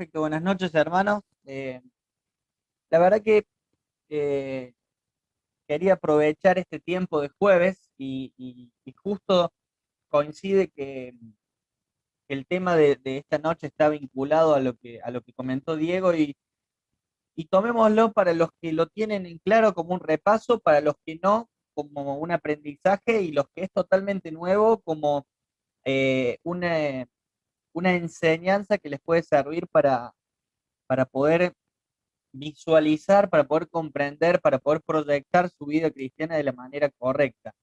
Perfecto, buenas noches, hermanos. La verdad que eh, quería aprovechar este tiempo de jueves y justo coincide que el tema de esta noche está vinculado a lo que comentó Diego y tomémoslo para los que lo tienen en claro como un repaso, para los que no, como un aprendizaje y los que es totalmente nuevo como una enseñanza que les puede servir para poder visualizar, para poder comprender, para poder proyectar su vida cristiana de la manera correcta.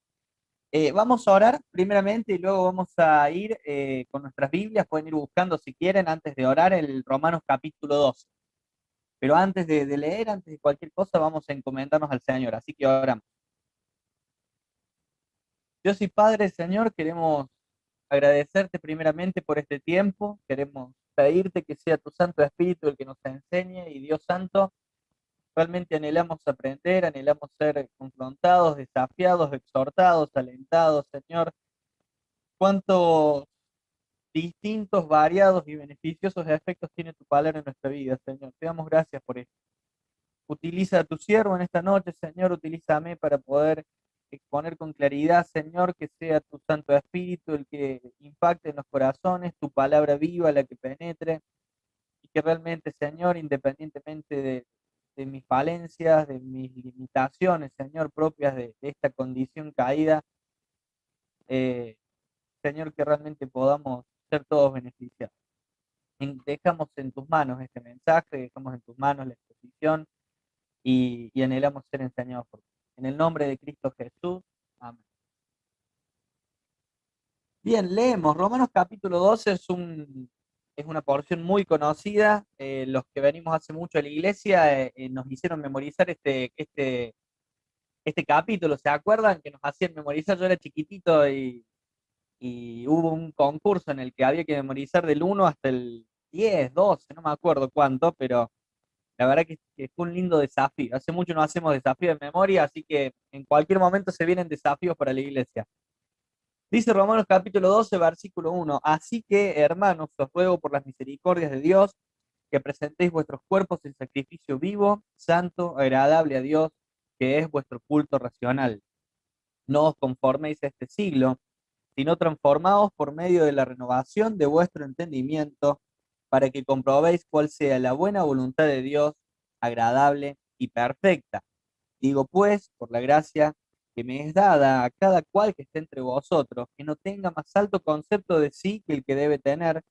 Vamos a orar primeramente y luego vamos a ir con nuestras Biblias, pueden ir buscando si quieren antes de orar el Romanos capítulo 12. Pero antes de leer, antes de cualquier cosa, vamos a encomendarnos al Señor. Así que oramos. Dios y Padre, Señor, queremos agradecerte primeramente por este tiempo, queremos pedirte que sea tu Santo Espíritu el que nos enseñe y Dios Santo. Realmente anhelamos aprender, anhelamos ser confrontados, desafiados, exhortados, alentados, Señor. Cuántos distintos, variados y beneficiosos efectos tiene tu palabra en nuestra vida, Señor. Te damos gracias por esto. Utiliza a tu siervo en esta noche, Señor. Utilízame para poder exponer con claridad, Señor, que sea tu Santo Espíritu el que impacte en los corazones, tu palabra viva, la que penetre y que realmente, Señor, independientemente de mis falencias, de mis limitaciones, Señor, propias de esta condición caída, eh, Señor, que realmente podamos ser todos beneficiados. Dejamos en tus manos este mensaje, dejamos en tus manos la exposición y anhelamos ser enseñados por ti. En el nombre de Cristo Jesús, amén. Bien, leemos. Romanos capítulo 12 es una porción muy conocida. Los que venimos hace mucho a la iglesia nos hicieron memorizar este capítulo. ¿Se acuerdan que nos hacían memorizar? Yo era chiquitito y hubo un concurso en el que había que memorizar del 1 hasta el 10, 12, no me acuerdo cuánto, pero la verdad que fue un lindo desafío. Hace mucho no hacemos desafíos de memoria, así que en cualquier momento se vienen desafíos para la iglesia. Dice Romanos capítulo 12, versículo 1. Así que, hermanos, os ruego por las misericordias de Dios que presentéis vuestros cuerpos en sacrificio vivo, santo, agradable a Dios, que es vuestro culto racional. No os conforméis a este siglo, sino transformaos por medio de la renovación de vuestro entendimiento, para que comprobéis cuál sea la buena voluntad de Dios, agradable y perfecta. Digo pues, por la gracia que me es dada a cada cual que esté entre vosotros, que no tenga más alto concepto de sí que el que debe tener,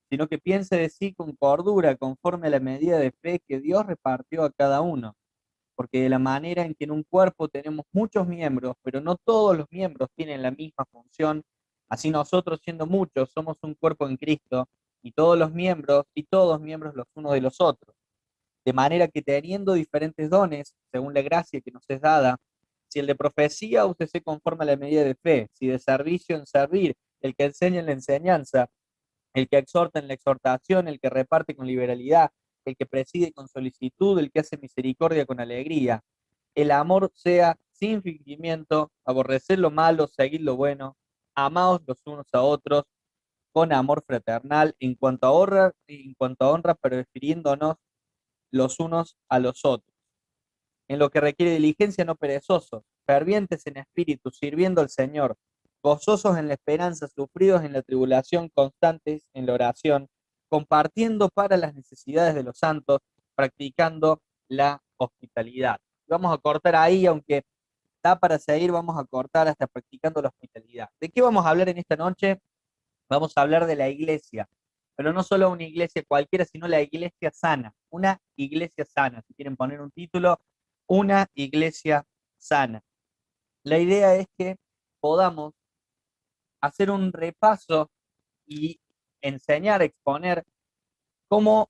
sino que piense de sí con cordura, conforme a la medida de fe que Dios repartió a cada uno. Porque de la manera en que en un cuerpo tenemos muchos miembros, pero no todos los miembros tienen la misma función, así nosotros siendo muchos somos un cuerpo en Cristo, y todos miembros los unos de los otros. De manera que teniendo diferentes dones, según la gracia que nos es dada, si el de profecía, úsese conforme a la medida de fe, si de servicio en servir, el que enseña en la enseñanza, el que exhorta en la exhortación, el que reparte con liberalidad, el que preside con solicitud, el que hace misericordia con alegría. El amor sea sin fingimiento, aborrecer lo malo, seguir lo bueno, amaos los unos a otros con amor fraternal, en cuanto a honra, prefiriéndonos los unos a los otros. En lo que requiere diligencia, no perezosos, fervientes en espíritu, sirviendo al Señor, gozosos en la esperanza, sufridos en la tribulación, constantes en la oración, compartiendo para las necesidades de los santos, practicando la hospitalidad. Vamos a cortar ahí, aunque está para seguir, vamos a cortar hasta practicando la hospitalidad. ¿De qué vamos a hablar en esta noche? Vamos a hablar de la iglesia, pero no solo una iglesia cualquiera, sino la iglesia sana, una iglesia sana. Si quieren poner un título, una iglesia sana. La idea es que podamos hacer un repaso y enseñar, exponer cómo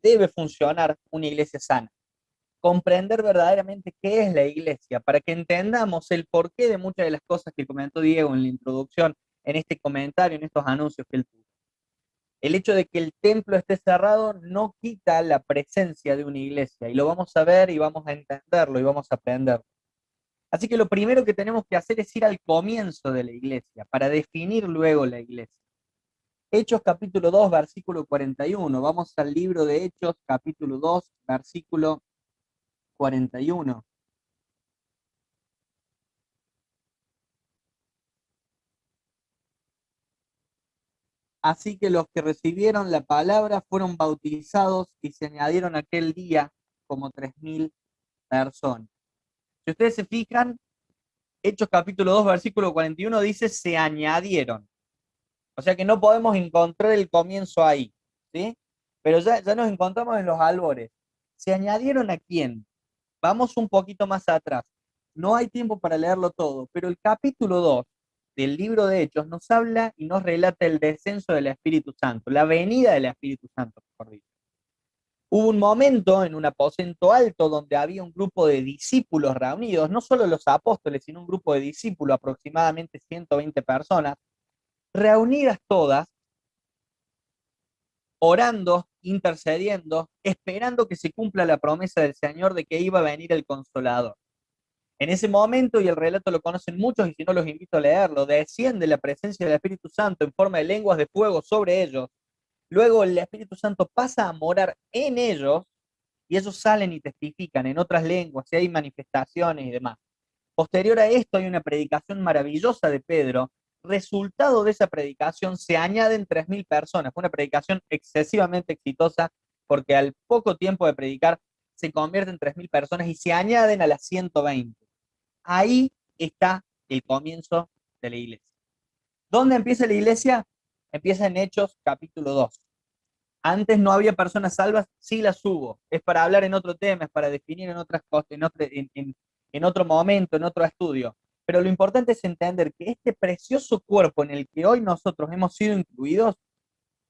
debe funcionar una iglesia sana. Comprender verdaderamente qué es la iglesia, para que entendamos el porqué de muchas de las cosas que comentó Diego en la introducción, en este comentario, en estos anuncios que él tuvo. El hecho de que el templo esté cerrado no quita la presencia de una iglesia, y lo vamos a ver y vamos a entenderlo y vamos a aprender. Así que lo primero que tenemos que hacer es ir al comienzo de la iglesia, para definir luego la iglesia. Hechos capítulo 2, versículo 41. Vamos al libro de Hechos capítulo 2, versículo 41. Así que los que recibieron la palabra fueron bautizados y se añadieron aquel día como 3.000 personas. Si ustedes se fijan, Hechos capítulo 2, versículo 41 dice se añadieron. O sea que no podemos encontrar el comienzo ahí, ¿sí? Pero ya nos encontramos en los albores. ¿Se añadieron a quién? Vamos un poquito más atrás. No hay tiempo para leerlo todo, pero el capítulo 2 del libro de Hechos nos habla y nos relata el descenso del Espíritu Santo, la venida del Espíritu Santo, mejor dicho. Hubo un momento en un aposento alto donde había un grupo de discípulos reunidos, no solo los apóstoles, sino un grupo de discípulos, aproximadamente 120 personas, reunidas todas, orando, intercediendo, esperando que se cumpla la promesa del Señor de que iba a venir el Consolador. En ese momento, y el relato lo conocen muchos, y si no los invito a leerlo, desciende la presencia del Espíritu Santo en forma de lenguas de fuego sobre ellos. Luego el Espíritu Santo pasa a morar en ellos y ellos salen y testifican en otras lenguas, y hay manifestaciones y demás. Posterior a esto hay una predicación maravillosa de Pedro. Resultado de esa predicación se añaden 3.000 personas. Fue una predicación excesivamente exitosa porque al poco tiempo de predicar se convierten en 3.000 personas y se añaden a las 120. Ahí está el comienzo de la iglesia. ¿Dónde empieza la iglesia? Empieza en Hechos capítulo 2. Antes no había personas salvas, sí las hubo. Es para hablar en otro tema, es para definir en otras cosas, en otro momento, en otro estudio. Pero lo importante es entender que este precioso cuerpo en el que hoy nosotros hemos sido incluidos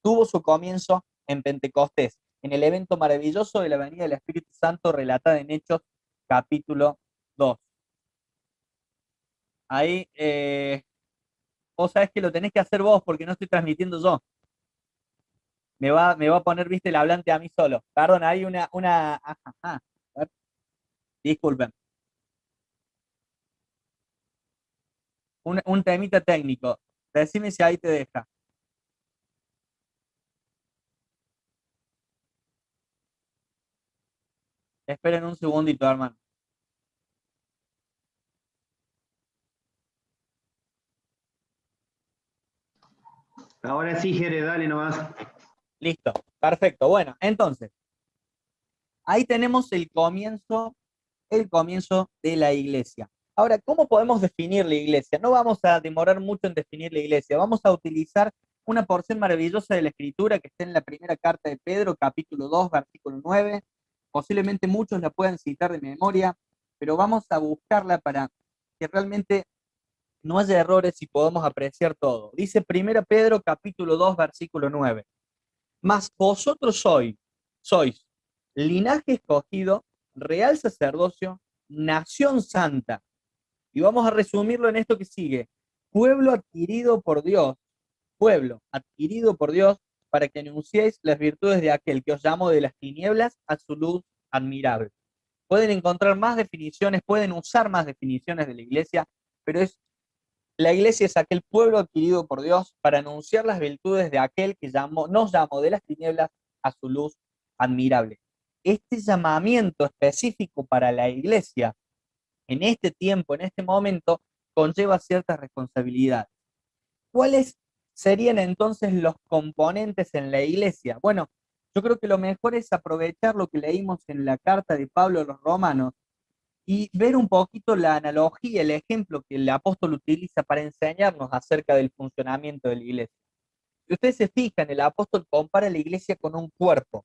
tuvo su comienzo en Pentecostés, en el evento maravilloso de la venida del Espíritu Santo relatada en Hechos capítulo 2. Ahí, vos sabés que lo tenés que hacer vos porque no estoy transmitiendo yo. Me va a poner, viste, el hablante a mí solo. Perdón, hay a ver, disculpen. Un temita técnico. Decime si ahí te deja. Esperen un segundito, hermano. Ahora sí, Jere, dale nomás. Listo, perfecto. Bueno, entonces, ahí tenemos el comienzo de la iglesia. Ahora, ¿cómo podemos definir la iglesia? No vamos a demorar mucho en definir la iglesia. Vamos a utilizar una porción maravillosa de la escritura que está en la primera carta de Pedro, capítulo 2, versículo 9. Posiblemente muchos la puedan citar de memoria, pero vamos a buscarla para que realmente no haya errores y podamos apreciar todo. Dice primera Pedro, capítulo 2, versículo 9. Mas vosotros sois linaje escogido, real sacerdocio, nación santa. Y vamos a resumirlo en esto que sigue. Pueblo adquirido por Dios, pueblo adquirido por Dios, para que anunciéis las virtudes de aquel que os llamó de las tinieblas a su luz admirable. Pueden encontrar más definiciones, pueden usar más definiciones de la iglesia, pero la iglesia es aquel pueblo adquirido por Dios para anunciar las virtudes de aquel que nos llamó de las tinieblas a su luz admirable. Este llamamiento específico para la iglesia en este tiempo, en este momento, conlleva ciertas responsabilidades. ¿Cuáles serían entonces los componentes en la iglesia? Bueno, yo creo que lo mejor es aprovechar lo que leímos en la carta de Pablo a los romanos y ver un poquito la analogía, el ejemplo que el apóstol utiliza para enseñarnos acerca del funcionamiento de la iglesia. Si ustedes se fijan, el apóstol compara la iglesia con un cuerpo.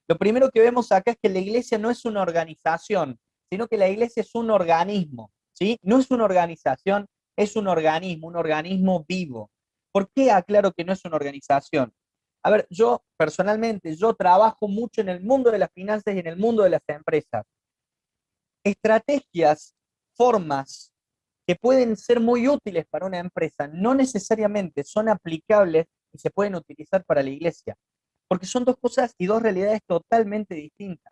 Lo primero que vemos acá es que la iglesia no es una organización, sino que la iglesia es un organismo, ¿sí? No es una organización, es un organismo vivo. ¿Por qué aclaro que no es una organización? A ver, yo personalmente, yo trabajo mucho en el mundo de las finanzas y en el mundo de las empresas. Estrategias, formas que pueden ser muy útiles para una empresa, no necesariamente son aplicables y se pueden utilizar para la iglesia, porque son dos cosas y dos realidades totalmente distintas.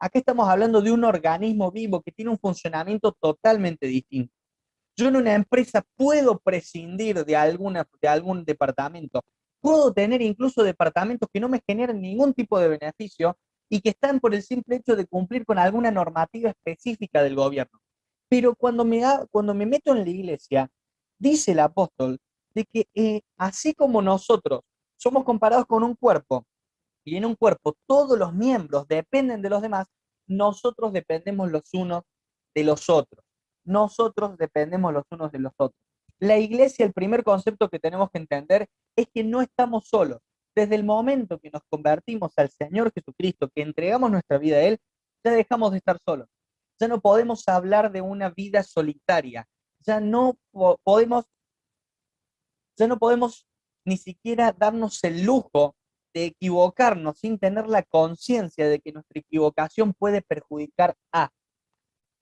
Aquí estamos hablando de un organismo vivo que tiene un funcionamiento totalmente distinto. Yo en una empresa puedo prescindir de algún departamento, Puedo tener incluso departamentos que no me generan ningún tipo de beneficio y que están por el simple hecho de cumplir con alguna normativa específica del gobierno. Pero cuando me meto en la iglesia, dice el apóstol de que así como nosotros somos comparados con un cuerpo, y en un cuerpo todos los miembros dependen de los demás, nosotros dependemos los unos de los otros. Nosotros dependemos los unos de los otros. La iglesia, el primer concepto que tenemos que entender es que no estamos solos. Desde el momento que nos convertimos al Señor Jesucristo, que entregamos nuestra vida a Él, ya dejamos de estar solos. Ya no podemos hablar de una vida solitaria. Ya no podemos, ya no podemos ni siquiera darnos el lujo de equivocarnos sin tener la conciencia de que nuestra equivocación puede perjudicar a.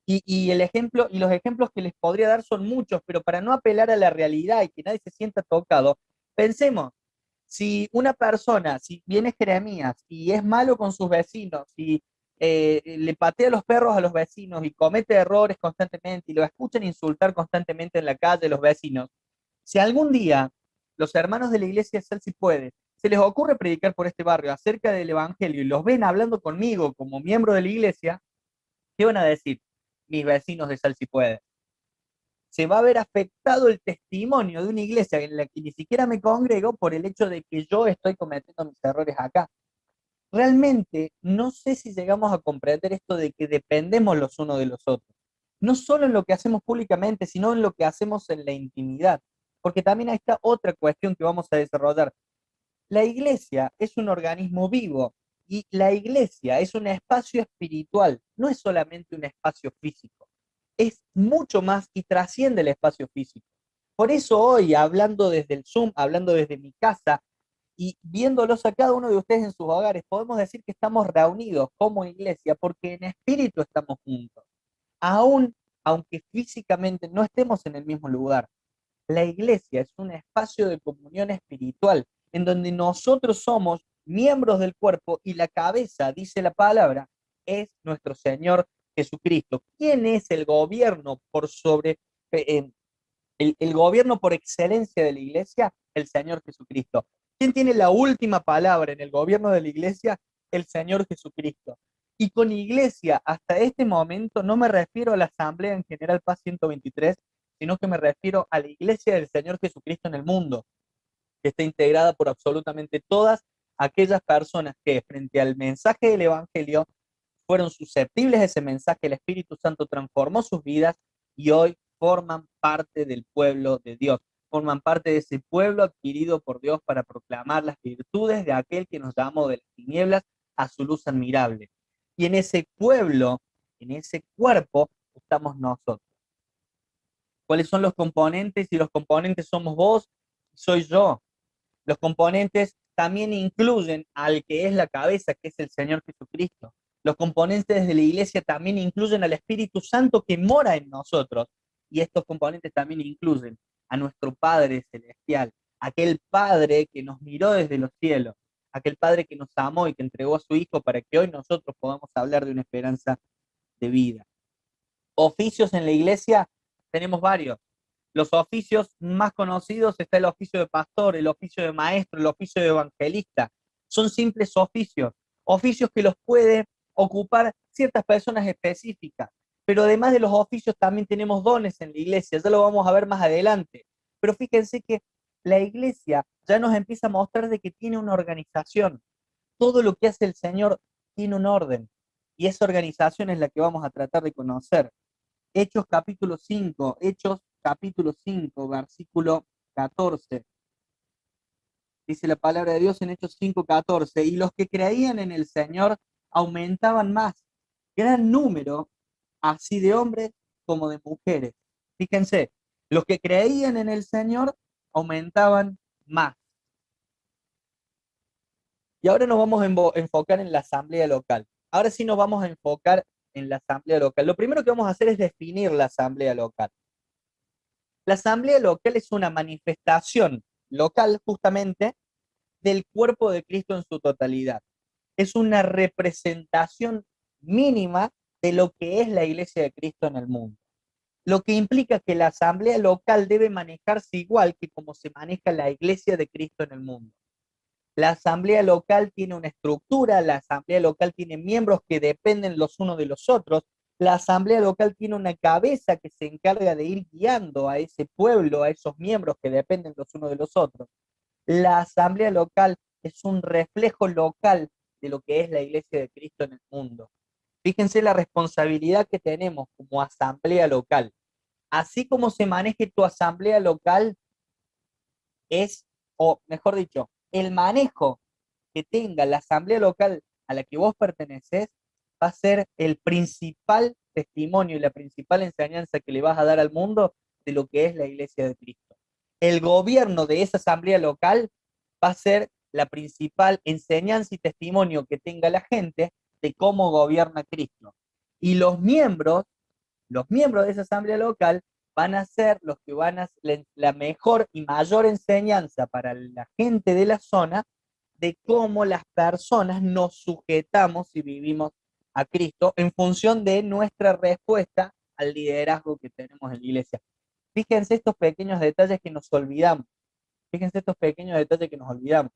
Y el ejemplo, y los ejemplos que les podría dar son muchos, pero para no apelar a la realidad y que nadie se sienta tocado, pensemos, si una persona, si viene Jeremías y es malo con sus vecinos, y le patea los perros a los vecinos y comete errores constantemente y lo escuchan insultar constantemente en la calle los vecinos, si algún día los hermanos de la iglesia Sal Si Puede se les ocurre predicar por este barrio acerca del evangelio y los ven hablando conmigo como miembro de la iglesia, ¿qué van a decir mis vecinos de Sal Si Puede? Se va a ver afectado el testimonio de una iglesia en la que ni siquiera me congrego por el hecho de que yo estoy cometiendo mis errores acá. Realmente no sé si llegamos a comprender esto de que dependemos los unos de los otros. No solo en lo que hacemos públicamente, sino en lo que hacemos en la intimidad. Porque también hay esta otra cuestión que vamos a desarrollar. La iglesia es un organismo vivo y la iglesia es un espacio espiritual, no es solamente un espacio físico, es mucho más y trasciende el espacio físico. Por eso hoy, hablando desde el Zoom, hablando desde mi casa y viéndolos a cada uno de ustedes en sus hogares, podemos decir que estamos reunidos como iglesia porque en espíritu estamos juntos, aún aunque físicamente no estemos en el mismo lugar. La iglesia es un espacio de comunión espiritual en donde nosotros somos miembros del cuerpo y la cabeza, dice la palabra, es nuestro Señor Jesucristo. ¿Quién es el gobierno por sobre, el gobierno por excelencia de la iglesia? El Señor Jesucristo. ¿Quién tiene la última palabra en el gobierno de la iglesia? El Señor Jesucristo. Y con iglesia, hasta este momento, no me refiero a la Asamblea en General Paz 123, sino que me refiero a la iglesia del Señor Jesucristo en el mundo, que está integrada por absolutamente todas aquellas personas que frente al mensaje del Evangelio fueron susceptibles a ese mensaje, el Espíritu Santo transformó sus vidas y hoy forman parte del pueblo de Dios, forman parte de ese pueblo adquirido por Dios para proclamar las virtudes de aquel que nos llamó de las tinieblas a su luz admirable. Y en ese pueblo, en ese cuerpo, estamos nosotros. ¿Cuáles son los componentes? Y los componentes somos vos, soy yo. Los componentes también incluyen al que es la cabeza, que es el Señor Jesucristo. Los componentes de la iglesia también incluyen al Espíritu Santo que mora en nosotros. Y estos componentes también incluyen a nuestro Padre Celestial, aquel Padre que nos miró desde los cielos, aquel Padre que nos amó y que entregó a su Hijo para que hoy nosotros podamos hablar de una esperanza de vida. Oficios en la iglesia tenemos varios. Los oficios más conocidos está el oficio de pastor, el oficio de maestro, el oficio de evangelista. Son simples oficios, oficios que los puede ocupar ciertas personas específicas. Pero además de los oficios también tenemos dones en la iglesia, ya lo vamos a ver más adelante. Pero fíjense que la iglesia ya nos empieza a mostrar de que tiene una organización. Todo lo que hace el Señor tiene un orden. Y esa organización es la que vamos a tratar de conocer. Hechos capítulo 5, versículo 14. Dice la palabra de Dios en Hechos 5, 14. Y los que creían en el Señor aumentaban más. Gran número, así de hombres como de mujeres. Fíjense, los que creían en el Señor aumentaban más. Y ahora nos vamos a enfocar en la asamblea local. Ahora sí nos vamos a enfocar en la asamblea local. Lo primero que vamos a hacer es definir la asamblea local. La asamblea local es una manifestación local justamente del cuerpo de Cristo en su totalidad. Es una representación mínima de lo que es la iglesia de Cristo en el mundo. Lo que implica que la asamblea local debe manejarse igual que como se maneja la iglesia de Cristo en el mundo. La asamblea local tiene una estructura, la asamblea local tiene miembros que dependen los unos de los otros, la asamblea local tiene una cabeza que se encarga de ir guiando a ese pueblo, a esos miembros que dependen los unos de los otros. La asamblea local es un reflejo local de lo que es la iglesia de Cristo en el mundo. Fíjense la responsabilidad que tenemos como asamblea local. Así como se maneje tu asamblea local es, o mejor dicho, el manejo que tenga la asamblea local a la que vos perteneces va a ser el principal testimonio y la principal enseñanza que le vas a dar al mundo de lo que es la iglesia de Cristo. El gobierno de esa asamblea local va a ser la principal enseñanza y testimonio que tenga la gente de cómo gobierna Cristo. Y los miembros de esa asamblea local van a ser los que van a ser la mejor y mayor enseñanza para la gente de la zona de cómo las personas nos sujetamos y vivimos a Cristo en función de nuestra respuesta al liderazgo que tenemos en la iglesia. Fíjense estos pequeños detalles que nos olvidamos. Fíjense estos pequeños detalles que nos olvidamos.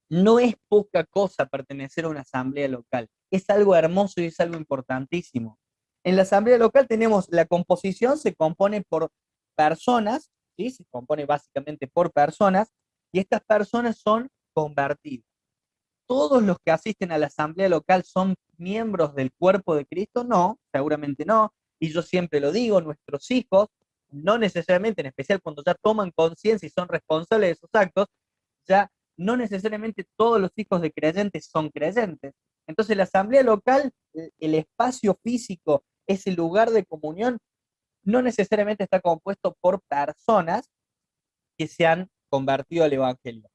No es poca cosa pertenecer a una asamblea local. Es algo hermoso y es algo importantísimo. En la asamblea local tenemos la composición, se compone por personas, ¿sí? Se compone básicamente por personas, y estas personas son convertidas. ¿Todos los que asisten a la asamblea local son miembros del cuerpo de Cristo? No, seguramente no. Y yo siempre lo digo, nuestros hijos, no necesariamente, en especial cuando ya toman conciencia y son responsables de sus actos, ya no necesariamente todos los hijos de creyentes son creyentes. Entonces la asamblea local, el espacio físico, ese lugar de comunión, no necesariamente está compuesto por personas que se han convertido al Evangelio.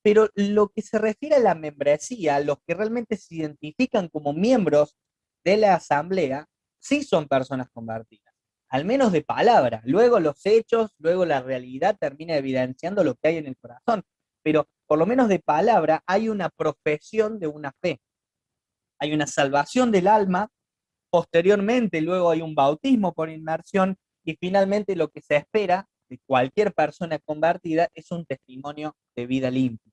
Pero lo que se refiere a la membresía, los que realmente se identifican como miembros de la asamblea, sí son personas convertidas, al menos de palabra. Luego los hechos, luego la realidad termina evidenciando lo que hay en el corazón. Pero por lo menos de palabra hay una profesión de una fe, hay una salvación del alma, posteriormente luego hay un bautismo por inmersión y finalmente lo que se espera de cualquier persona convertida es un testimonio de vida limpia.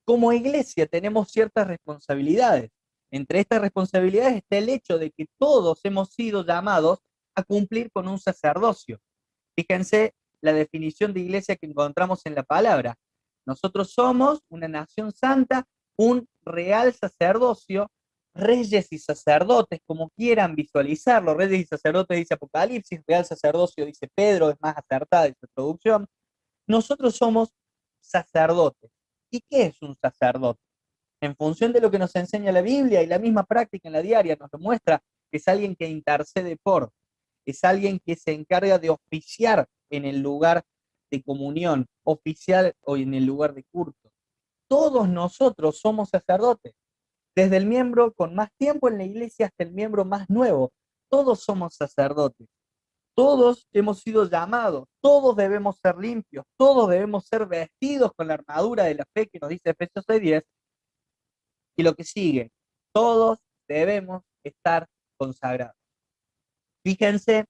Como iglesia tenemos ciertas responsabilidades. Entre estas responsabilidades está el hecho de que todos hemos sido llamados a cumplir con un sacerdocio. Fíjense la definición de iglesia que encontramos en la palabra. Nosotros somos una nación santa, un real sacerdocio, reyes y sacerdotes, como quieran visualizarlo. Reyes y sacerdotes dice Apocalipsis, real sacerdocio dice Pedro, es más acertada esa traducción. Nosotros somos sacerdotes. ¿Y qué es un sacerdote? En función de lo que nos enseña la Biblia y la misma práctica en la diaria nos lo muestra, es alguien que intercede por, es alguien que se encarga de oficiar en el lugar de comunión, oficiar o en el lugar de culto. Todos nosotros somos sacerdotes, desde el miembro con más tiempo en la iglesia hasta el miembro más nuevo. Todos somos sacerdotes. Todos hemos sido llamados, todos debemos ser limpios, todos debemos ser vestidos con la armadura de la fe que nos dice Efesios 6:10, y lo que sigue, todos debemos estar consagrados. Fíjense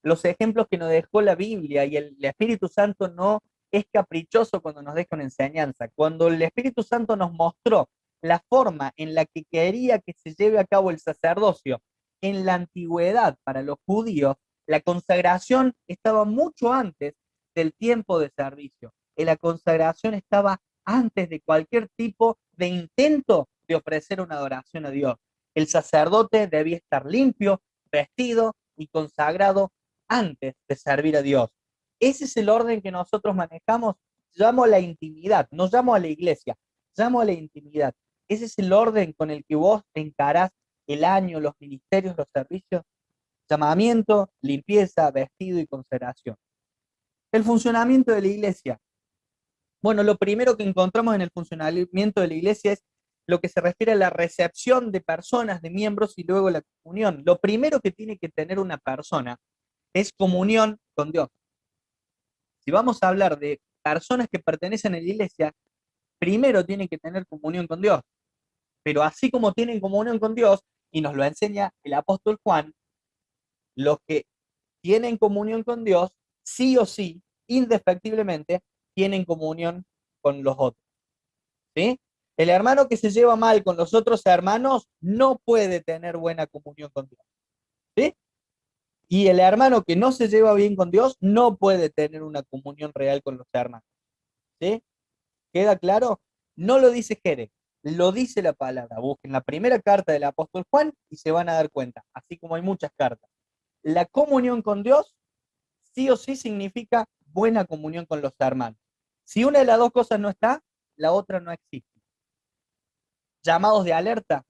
los ejemplos que nos dejó la Biblia y el Espíritu Santo no es caprichoso cuando nos deja una enseñanza. Cuando el Espíritu Santo nos mostró la forma en la que quería que se lleve a cabo el sacerdocio en la antigüedad para los judíos, la consagración estaba mucho antes del tiempo de servicio. Y la consagración estaba antes de cualquier tipo de intento de ofrecer una adoración a Dios. El sacerdote debía estar limpio, vestido y consagrado antes de servir a Dios. Ese es el orden que nosotros manejamos. Llamo a la intimidad, no llamo a la iglesia, llamo a la intimidad. Ese es el orden con el que vos encarás el año, los ministerios, los servicios. Llamamiento, limpieza, vestido y consagración. El funcionamiento de la iglesia. Bueno, lo primero que encontramos en el funcionamiento de la iglesia es lo que se refiere a la recepción de personas, de miembros y luego la comunión. Lo primero que tiene que tener una persona es comunión con Dios. Si vamos a hablar de personas que pertenecen a la iglesia, primero tienen que tener comunión con Dios. Pero así como tienen comunión con Dios, y nos lo enseña el apóstol Juan, los que tienen comunión con Dios, sí o sí, indefectiblemente, tienen comunión con los otros. ¿sí? El hermano que se lleva mal con los otros hermanos no puede tener buena comunión con Dios, ¿sí? Y el hermano que no se lleva bien con Dios no puede tener una comunión real con los hermanos, ¿sí? ¿Queda claro? No lo dice Jerez, lo dice la palabra. Busquen la primera carta del apóstol Juan y se van a dar cuenta, así como hay muchas cartas. La comunión con Dios sí o sí significa buena comunión con los hermanos. Si una de las dos cosas no está, la otra no existe. Llamados de alerta,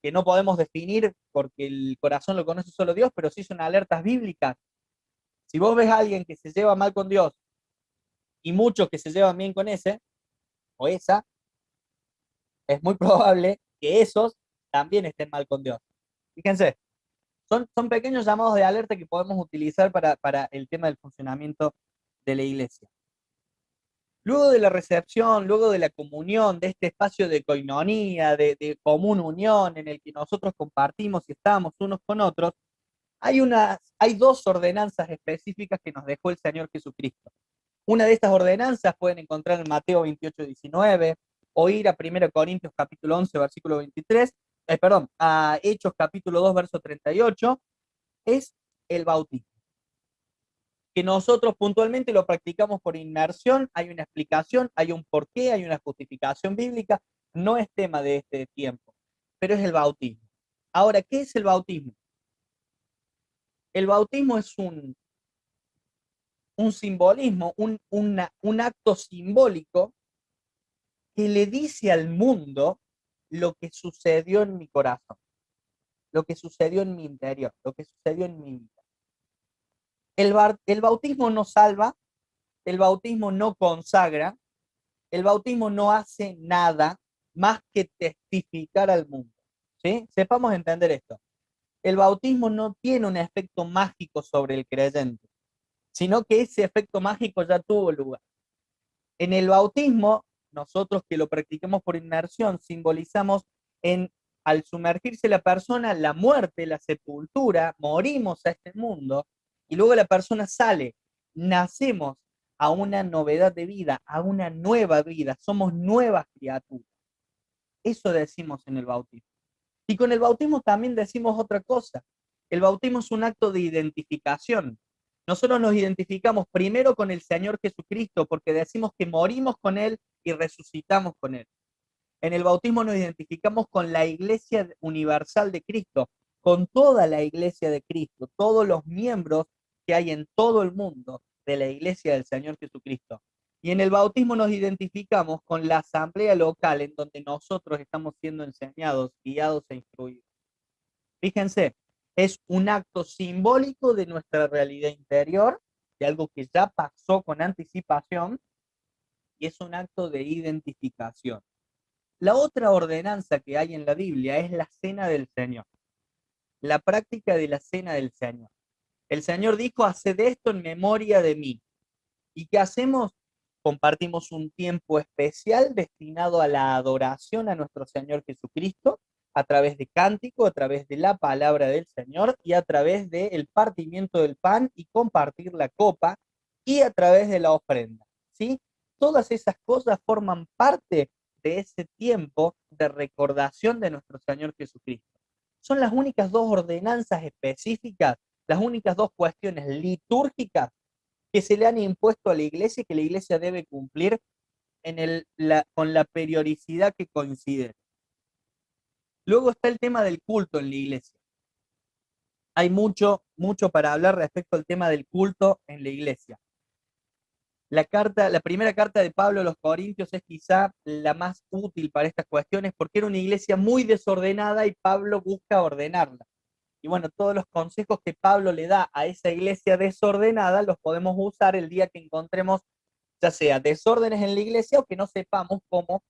que no podemos definir porque el corazón lo conoce solo Dios, pero sí son alertas bíblicas. Si vos ves a alguien que se lleva mal con Dios y muchos que se llevan bien con ese o esa, es muy probable que esos también estén mal con Dios. Fíjense, son pequeños llamados de alerta que podemos utilizar para el tema del funcionamiento de la iglesia. Luego de la recepción, luego de la comunión, de este espacio de coinonía, de común unión en el que nosotros compartimos y estamos unos con otros, hay dos ordenanzas específicas que nos dejó el Señor Jesucristo. Una de estas ordenanzas pueden encontrar en Mateo 28:19, o ir a 1 Corintios capítulo 11, versículo 23, perdón, a Hechos capítulo 2, verso 38, es el bautismo, que nosotros puntualmente lo practicamos por inmersión, hay una explicación, hay un porqué, hay una justificación bíblica, no es tema de este tiempo, pero es el bautismo. Ahora, ¿qué es el bautismo? El bautismo es un simbolismo, un acto simbólico que le dice al mundo lo que sucedió en mi corazón, lo que sucedió en mi interior, lo que sucedió en mi vida. El bautismo no salva, el bautismo no consagra, el bautismo no hace nada más que testificar al mundo, ¿sí? Sepamos entender esto. El bautismo no tiene un efecto mágico sobre el creyente, sino que ese efecto mágico ya tuvo lugar. En el bautismo, nosotros que lo practiquemos por inmersión, simbolizamos en, al sumergirse la persona, la muerte, la sepultura, morimos a este mundo y luego la persona sale, nacemos a una novedad de vida, a una nueva vida, somos nuevas criaturas. Eso decimos en el bautismo. Y con el bautismo también decimos otra cosa. El bautismo es un acto de identificación. Nosotros nos identificamos primero con el Señor Jesucristo porque decimos que morimos con Él y resucitamos con Él. En el bautismo nos identificamos con la Iglesia Universal de Cristo, con toda la Iglesia de Cristo, todos los miembros que hay en todo el mundo de la Iglesia del Señor Jesucristo. Y en el bautismo nos identificamos con la asamblea local en donde nosotros estamos siendo enseñados, guiados e instruidos. Fíjense, es un acto simbólico de nuestra realidad interior, de algo que ya pasó con anticipación, y es un acto de identificación. La otra ordenanza que hay en la Biblia es la cena del Señor, la práctica de la cena del Señor. El Señor dijo, haced esto en memoria de mí. ¿Y qué hacemos? Compartimos un tiempo especial destinado a la adoración a nuestro Señor Jesucristo, a través de cántico, a través de la palabra del Señor y a través del partimiento del pan y compartir la copa y a través de la ofrenda, ¿sí? Todas esas cosas forman parte de ese tiempo de recordación de nuestro Señor Jesucristo. Son las únicas dos ordenanzas específicas, las únicas dos cuestiones litúrgicas que se le han impuesto a la iglesia y que la iglesia debe cumplir con la periodicidad que coincide. Luego está el tema del culto en la iglesia. Hay mucho para hablar respecto al tema del culto en la iglesia. La primera carta de Pablo a los Corintios es quizá la más útil para estas cuestiones porque era una iglesia muy desordenada y Pablo busca ordenarla. Y bueno, todos los consejos que Pablo le da a esa iglesia desordenada los podemos usar el día que encontremos ya sea desórdenes en la iglesia o que no sepamos cómo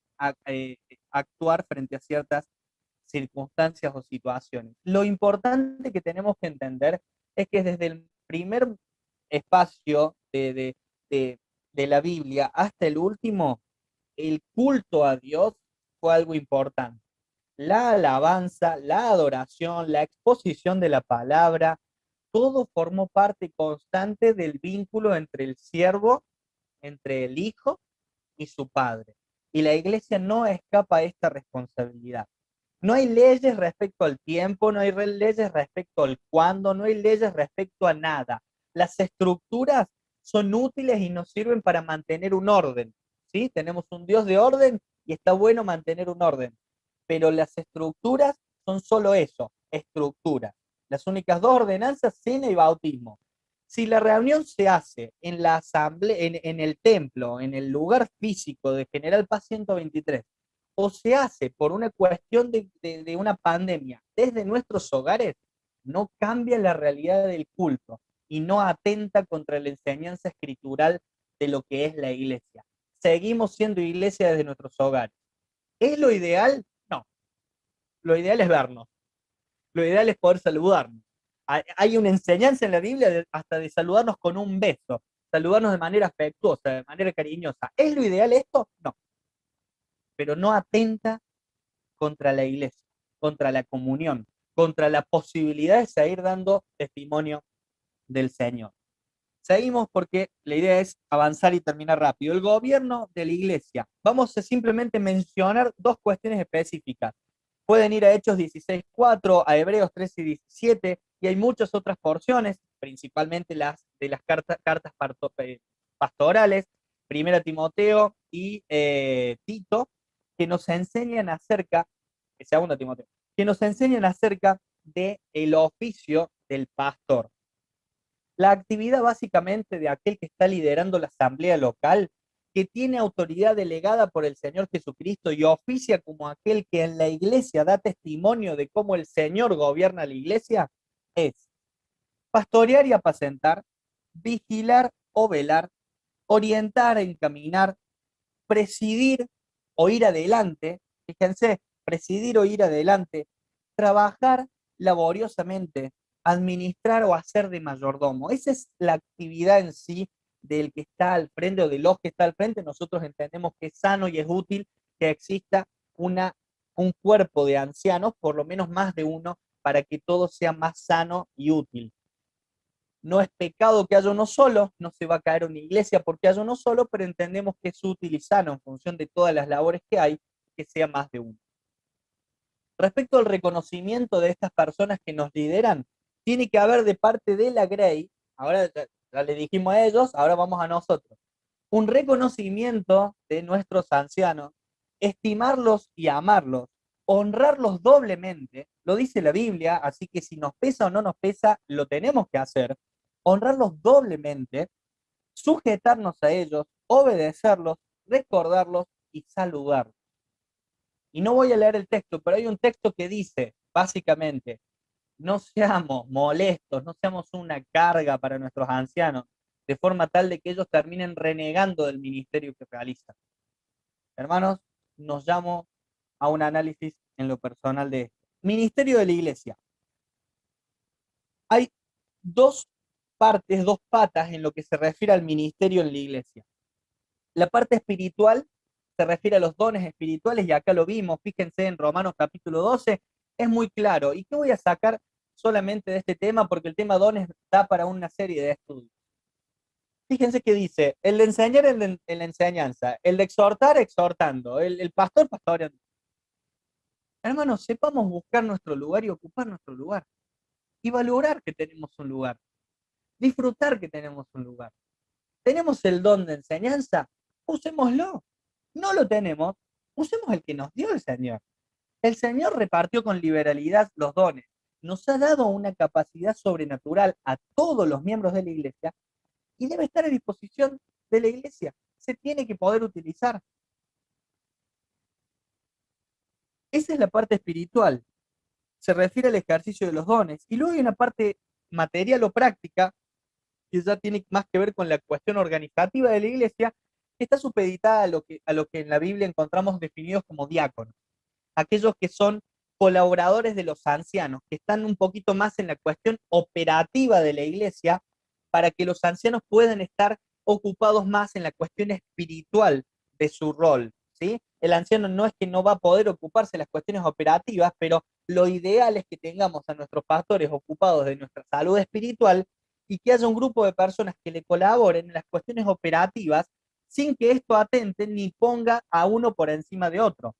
actuar frente a ciertas circunstancias o situaciones. Lo importante que tenemos que entender es que desde el primer espacio de la Biblia hasta el último, el culto a Dios fue algo importante. La alabanza, la adoración, la exposición de la palabra, todo formó parte constante del vínculo entre el siervo, entre el hijo y su padre. Y la iglesia no escapa a esta responsabilidad. No hay leyes respecto al tiempo, no hay leyes respecto al cuándo, no hay leyes respecto a nada. Las estructuras son útiles y nos sirven para mantener un orden, ¿sí? Tenemos un Dios de orden y está bueno mantener un orden, pero las estructuras son solo eso, estructuras. Las únicas dos ordenanzas, cena y bautismo. Si la reunión se hace en la asamblea, en el templo, en el lugar físico de General Paz 123, o se hace por una cuestión de una pandemia desde nuestros hogares, no cambia la realidad del culto y no atenta contra la enseñanza escritural de lo que es la iglesia. Seguimos siendo iglesia desde nuestros hogares. ¿Es lo ideal? No. Lo ideal es vernos. Lo ideal es poder saludarnos. Hay una enseñanza en la Biblia hasta de saludarnos con un beso, saludarnos de manera afectuosa, de manera cariñosa. ¿Es lo ideal esto? No. Pero no atenta contra la iglesia, contra la comunión, contra la posibilidad de seguir dando testimonio del Señor. Seguimos porque la idea es avanzar y terminar rápido. El gobierno de la iglesia. Vamos a simplemente mencionar dos cuestiones específicas. Pueden ir a Hechos 16:4, a Hebreos 13:17, y hay muchas otras porciones, principalmente las de las cartas pastorales, Primera Timoteo y Tito, que nos enseñan acerca, Segunda Timoteo, que nos enseñan acerca del oficio del pastor. La actividad básicamente de aquel que está liderando la asamblea local, que tiene autoridad delegada por el Señor Jesucristo y oficia como aquel que en la iglesia da testimonio de cómo el Señor gobierna la iglesia, es pastorear y apacentar, vigilar o velar, orientar, encaminar, presidir o ir adelante, fíjense, presidir o ir adelante, trabajar laboriosamente, administrar o hacer de mayordomo. Esa es la actividad en sí del que está al frente o de los que está al frente. Nosotros entendemos que es sano y es útil que exista un cuerpo de ancianos, por lo menos más de uno, para que todo sea más sano y útil. No es pecado que haya uno solo, no se va a caer una iglesia porque haya uno solo, pero entendemos que es útil y sano en función de todas las labores que hay, que sea más de uno. Respecto al reconocimiento de estas personas que nos lideran, tiene que haber de parte de la Grey, ahora ya le dijimos a ellos, ahora vamos a nosotros, un reconocimiento de nuestros ancianos, estimarlos y amarlos, honrarlos doblemente, lo dice la Biblia, así que si nos pesa o no nos pesa, lo tenemos que hacer, honrarlos doblemente, sujetarnos a ellos, obedecerlos, recordarlos y saludarlos. Y no voy a leer el texto, pero hay un texto que dice, básicamente, no seamos molestos, no seamos una carga para nuestros ancianos, de forma tal de que ellos terminen renegando del ministerio que realizan. Hermanos, nos llamo a un análisis en lo personal de esto. Ministerio de la iglesia. Hay dos partes, dos patas en lo que se refiere al ministerio en la iglesia. La parte espiritual se refiere a los dones espirituales y acá lo vimos, fíjense en Romanos capítulo 12, es muy claro. ¿Y qué voy a sacar solamente de este tema? Porque el tema dones da para una serie de estudios. Fíjense que dice, el de enseñar en la enseñanza, el de exhortar exhortando, el pastor pastoreando. Hermanos, sepamos buscar nuestro lugar y ocupar nuestro lugar. Y valorar que tenemos un lugar. Disfrutar que tenemos un lugar. ¿Tenemos el don de enseñanza? Usémoslo. No lo tenemos, usemos el que nos dio el Señor. El Señor repartió con liberalidad los dones. Nos ha dado una capacidad sobrenatural a todos los miembros de la iglesia y debe estar a disposición de la iglesia. Se tiene que poder utilizar. Esa es la parte espiritual. Se refiere al ejercicio de los dones. Y luego hay una parte material o práctica que ya tiene más que ver con la cuestión organizativa de la iglesia, que está supeditada a lo que en la Biblia encontramos definidos como diáconos. Aquellos que son colaboradores de los ancianos, que están un poquito más en la cuestión operativa de la iglesia, para que los ancianos puedan estar ocupados más en la cuestión espiritual de su rol, ¿sí? El anciano no es que no va a poder ocuparse de las cuestiones operativas, pero lo ideal es que tengamos a nuestros pastores ocupados de nuestra salud espiritual y que haya un grupo de personas que le colaboren en las cuestiones operativas sin que esto atente ni ponga a uno por encima de otro.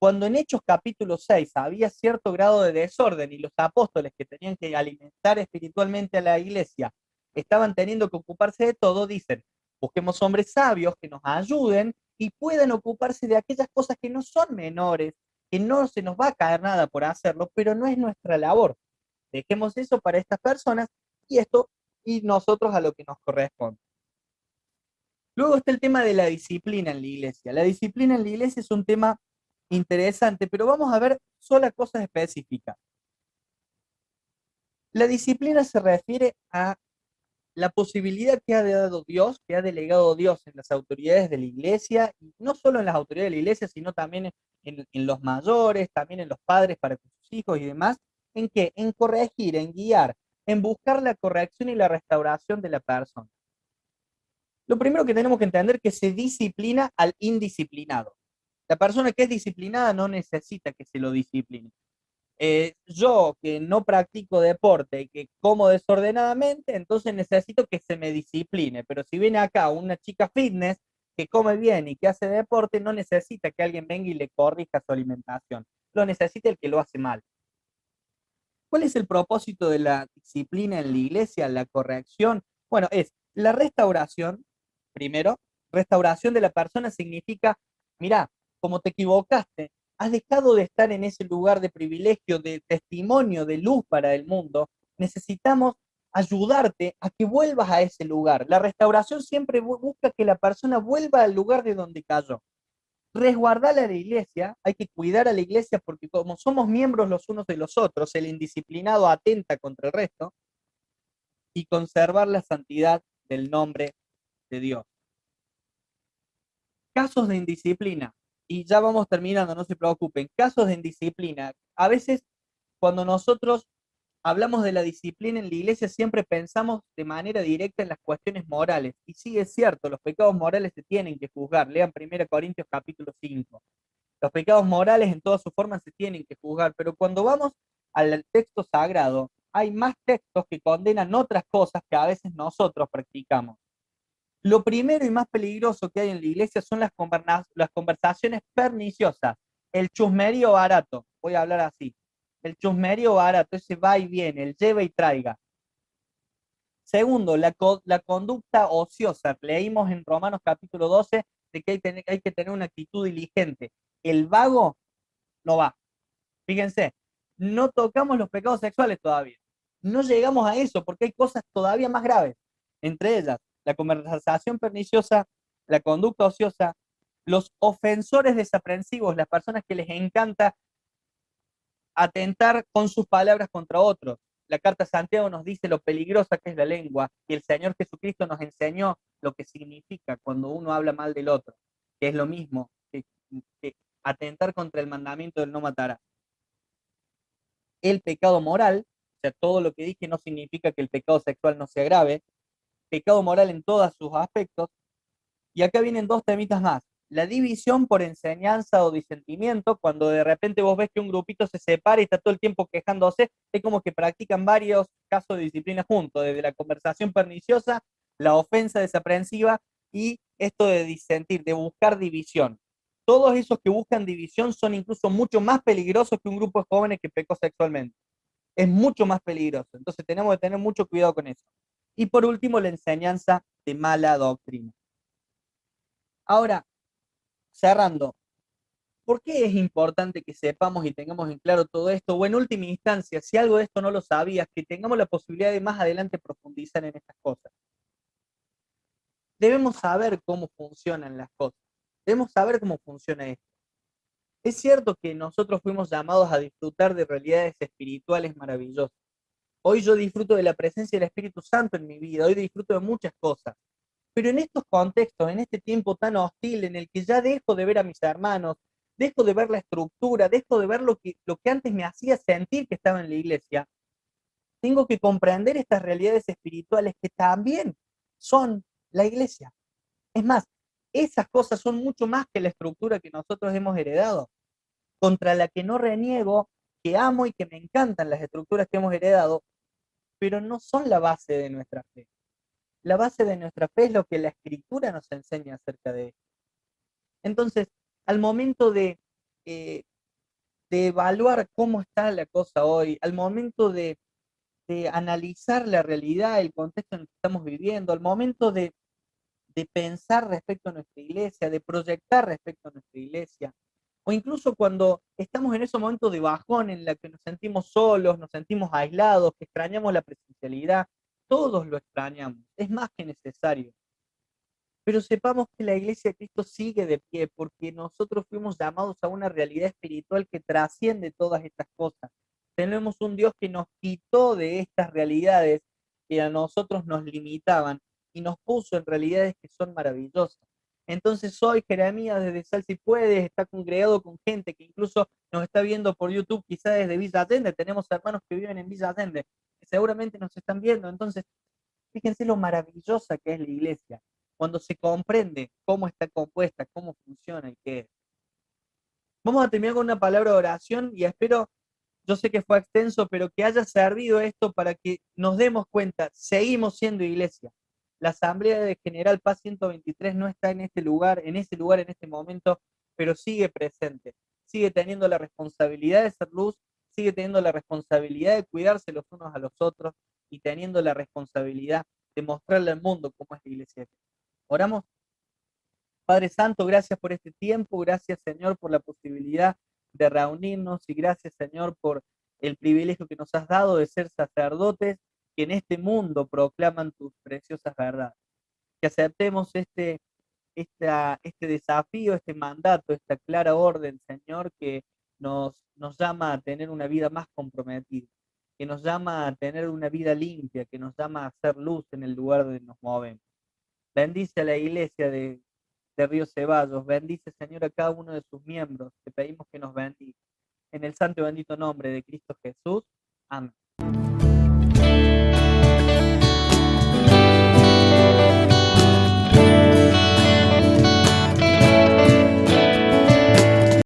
Cuando en Hechos capítulo 6 había cierto grado de desorden y los apóstoles que tenían que alimentar espiritualmente a la iglesia estaban teniendo que ocuparse de todo, dicen, busquemos hombres sabios que nos ayuden y puedan ocuparse de aquellas cosas que no son menores, que no se nos va a caer nada por hacerlo, pero no es nuestra labor. Dejemos eso para estas personas y esto y nosotros a lo que nos corresponde. Luego está el tema de la disciplina en la iglesia. La disciplina en la iglesia es un tema interesante, pero vamos a ver solo cosas específicas. La disciplina se refiere a la posibilidad que ha dado Dios, que ha delegado Dios en las autoridades de la iglesia, y no solo en las autoridades de la iglesia, sino también en los mayores, también en los padres para con sus hijos y demás, ¿en qué? En corregir, en guiar, en buscar la corrección y la restauración de la persona. Lo primero que tenemos que entender es que se disciplina al indisciplinado. La persona que es disciplinada no necesita que se lo discipline. Yo que no practico deporte y que como desordenadamente, entonces necesito que se me discipline. Pero si viene acá una chica fitness que come bien y que hace deporte, no necesita que alguien venga y le corrija su alimentación. Lo necesita el que lo hace mal. ¿Cuál es el propósito de la disciplina en la iglesia, la corrección? Bueno, es la restauración, primero, restauración de la persona significa, mira, como te equivocaste, has dejado de estar en ese lugar de privilegio, de testimonio, de luz para el mundo, necesitamos ayudarte a que vuelvas a ese lugar. La restauración siempre busca que la persona vuelva al lugar de donde cayó. Resguardar a la iglesia, hay que cuidar a la iglesia porque como somos miembros los unos de los otros, el indisciplinado atenta contra el resto y conservar la santidad del nombre de Dios. Casos de indisciplina, y ya vamos terminando, no se preocupen, casos de indisciplina. A veces cuando nosotros hablamos de la disciplina en la iglesia siempre pensamos de manera directa en las cuestiones morales. Y sí es cierto, los pecados morales se tienen que juzgar. Lean 1 Corintios capítulo 5. Los pecados morales en todas sus formas se tienen que juzgar, pero cuando vamos al texto sagrado, hay más textos que condenan otras cosas que a veces nosotros practicamos. Lo primero y más peligroso que hay en la iglesia son las conversaciones perniciosas, el chusmerío barato, voy a hablar así, el chusmerío barato, ese va y viene, el lleva y traiga. Segundo, la conducta ociosa. Leímos en Romanos capítulo 12 de que hay que tener una actitud diligente. El vago no va. Fíjense, no tocamos los pecados sexuales todavía. No llegamos a eso porque hay cosas todavía más graves. Entre ellas, la conversación perniciosa, la conducta ociosa, los ofensores desaprensivos, las personas que les encanta atentar con sus palabras contra otros. La carta de Santiago nos dice lo peligrosa que es la lengua y el Señor Jesucristo nos enseñó lo que significa cuando uno habla mal del otro, que es lo mismo que atentar contra el mandamiento del no matarás. El pecado moral, o sea, todo lo que dije no significa que el pecado sexual no sea grave, pecado moral en todos sus aspectos. Y acá vienen dos temitas más. La división por enseñanza o disentimiento, cuando de repente vos ves que un grupito se separa y está todo el tiempo quejándose, es como que practican varios casos de disciplina juntos, desde la conversación perniciosa, la ofensa desaprensiva y esto de disentir, de buscar división. Todos esos que buscan división son incluso mucho más peligrosos que un grupo de jóvenes que pecó sexualmente. Es mucho más peligroso. Entonces tenemos que tener mucho cuidado con eso. Y por último, la enseñanza de mala doctrina. Ahora, cerrando, ¿por qué es importante que sepamos y tengamos en claro todo esto? O en última instancia, si algo de esto no lo sabías, que tengamos la posibilidad de más adelante profundizar en estas cosas. Debemos saber cómo funcionan las cosas. Debemos saber cómo funciona esto. Es cierto que nosotros fuimos llamados a disfrutar de realidades espirituales maravillosas. Hoy yo disfruto de la presencia del Espíritu Santo en mi vida, hoy disfruto de muchas cosas. Pero en estos contextos, en este tiempo tan hostil en el que ya dejo de ver a mis hermanos, dejo de ver la estructura, dejo de ver lo que antes me hacía sentir que estaba en la iglesia, tengo que comprender estas realidades espirituales que también son la iglesia. Es más, esas cosas son mucho más que la estructura que nosotros hemos heredado, contra la que no reniego, que amo y que me encantan las estructuras que hemos heredado, pero no son la base de nuestra fe. La base de nuestra fe es lo que la Escritura nos enseña acerca de esto. Entonces, al momento eh, de evaluar cómo está la cosa hoy, al momento de analizar la realidad, el contexto en el que estamos viviendo, al momento de pensar respecto a nuestra iglesia, de proyectar respecto a nuestra iglesia, o incluso cuando estamos en esos momentos de bajón en la que nos sentimos solos, nos sentimos aislados, que extrañamos la presencialidad, todos lo extrañamos, es más que necesario. Pero sepamos que la iglesia de Cristo sigue de pie porque nosotros fuimos llamados a una realidad espiritual que trasciende todas estas cosas. Tenemos un Dios que nos quitó de estas realidades que a nosotros nos limitaban y nos puso en realidades que son maravillosas. Entonces hoy Jeremías desde Sal Si Puedes está congregado con gente que incluso nos está viendo por YouTube, quizás desde Villa Allende. Tenemos hermanos que viven en Villa Allende, que seguramente nos están viendo. Entonces, fíjense lo maravillosa que es la iglesia cuando se comprende cómo está compuesta, cómo funciona y qué es. Vamos a terminar con una palabra de oración y espero, yo sé que fue extenso, pero que haya servido esto para que nos demos cuenta, seguimos siendo iglesia. La Asamblea de General Paz 123 no está en este lugar, en ese lugar, en este momento, pero sigue presente, sigue teniendo la responsabilidad de ser luz, sigue teniendo la responsabilidad de cuidarse los unos a los otros y teniendo la responsabilidad de mostrarle al mundo cómo es la iglesia. Oramos. Padre Santo, gracias por este tiempo, gracias Señor por la posibilidad de reunirnos y gracias Señor por el privilegio que nos has dado de ser sacerdotes que en este mundo proclaman tus preciosas verdades. Que aceptemos este desafío, este mandato, esta clara orden, Señor, que nos llama a tener una vida más comprometida, que nos llama a tener una vida limpia, que nos llama a hacer luz en el lugar donde nos movemos. Bendice a la iglesia de Río Ceballos. Bendice, Señor, a cada uno de sus miembros. Te pedimos que nos bendiga. En el santo y bendito nombre de Cristo Jesús. Amén.